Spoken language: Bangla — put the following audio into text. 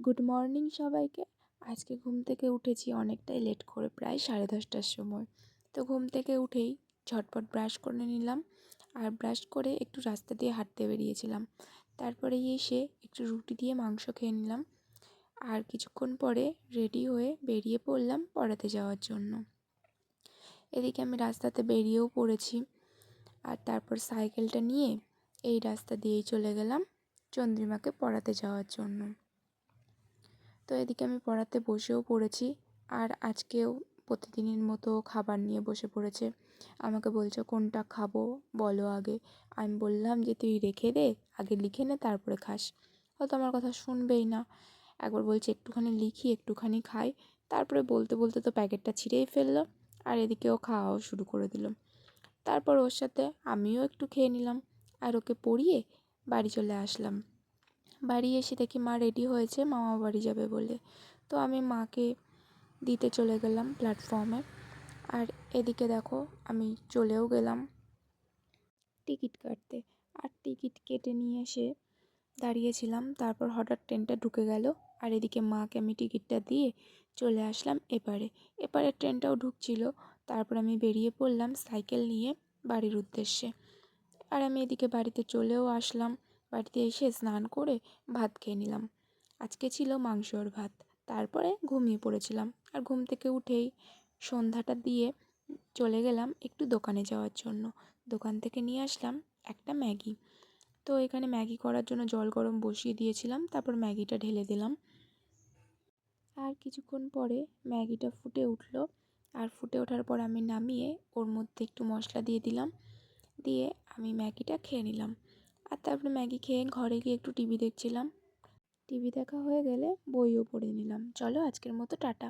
গুড মর্নিং সবাইকে। আজকে ঘুম থেকে উঠেছি অনেকটাই লেট করে, প্রায় 10:30টার সময়। তো ঘুম থেকে উঠেই ঝটপট ব্রাশ করে নিলাম, আর ব্রাশ করে একটু রাস্তা দিয়ে হাঁটতে বেরিয়েছিলাম। তারপরে এসে একটু রুটি দিয়ে মাংস খেয়ে নিলাম, আর কিছুক্ষণ পরে রেডি হয়ে বেরিয়ে পড়লাম পড়াতে যাওয়ার জন্য। এদিকে আমি রাস্তাতে বেরিয়েও পড়েছি, আর তারপর সাইকেলটা নিয়ে এই রাস্তা দিয়েই চলে গেলাম চন্দ্রিমাকে পড়াতে যাওয়ার জন্য। তো এদিকে আমি পড়াতে বসেও পড়েছি, আর আজকেও প্রতিদিনের মতো খাবার নিয়ে বসে পড়েছে। আমাকে বলছে কোনটা খাবো বলো আগে। আমি বললাম যে তুই রেখে দে, আগে লিখে নে তারপরে খাস। হয়তো আমার কথা শুনবেই না। একবার বলছে একটুখানি লিখি একটুখানি খাই, তারপরে বলতে বলতে তো প্যাকেটটা ছিঁড়েই ফেললো, আর এদিকেও খাওয়াও শুরু করে দিল। তারপর ওর সাথে আমিও একটু খেয়ে নিলাম, আর ওকে পড়িয়ে বাড়ি চলে আসলাম। বাড়ি এসে দেখি মা রেডি হয়েছে মামা বাড়ি যাবে বলে। তো আমি মাকে দিতে চলে গেলাম প্ল্যাটফর্মে, আর এদিকে দেখো আমি চলেও গেলাম টিকিট কাটতে। আর টিকিট কেটে নিয়ে এসে দাঁড়িয়েছিলাম, তারপর হঠাৎ ট্রেনটা ঢুকে গেল, আর এদিকে মাকে আমি টিকিটটা দিয়ে চলে আসলাম এপারে ট্রেনটাও ঢুকছিল। তারপর আমি বেরিয়ে পড়লাম সাইকেল নিয়ে বাড়ির উদ্দেশ্যে। আর আমি এদিকে বাড়িতে চলেও আসলাম। বাড়িতে এসে স্নান করে ভাত খেয়ে নিলাম। আজকে ছিল মাংসর ভাত। তারপরে ঘুমিয়ে পড়েছিলাম, আর ঘুম থেকে উঠেই সন্ধ্যাটা দিয়ে চলে গেলাম একটু দোকানে যাওয়ার জন্য। দোকান থেকে নিয়ে আসলাম একটা ম্যাগি। তো এখানে ম্যাগি করার জন্য জল গরম বসিয়ে দিয়েছিলাম, তারপর ম্যাগিটা ঢেলে দিলাম। আর কিছুক্ষণ পরে ম্যাগিটা ফুটে উঠল, আর ফুটে ওঠার পর আমি নামিয়ে ওর মধ্যে একটু মশলা দিয়ে দিলাম, দিয়ে আমি ম্যাগিটা খেয়ে নিলাম। আর তারপরে ম্যাগি খেয়ে ঘরে গিয়ে একটু টিভি দেখছিলাম। টিভি দেখা হয়ে গেলে বইও পড়ে নিলাম। চলো আজকের মতো টাটা।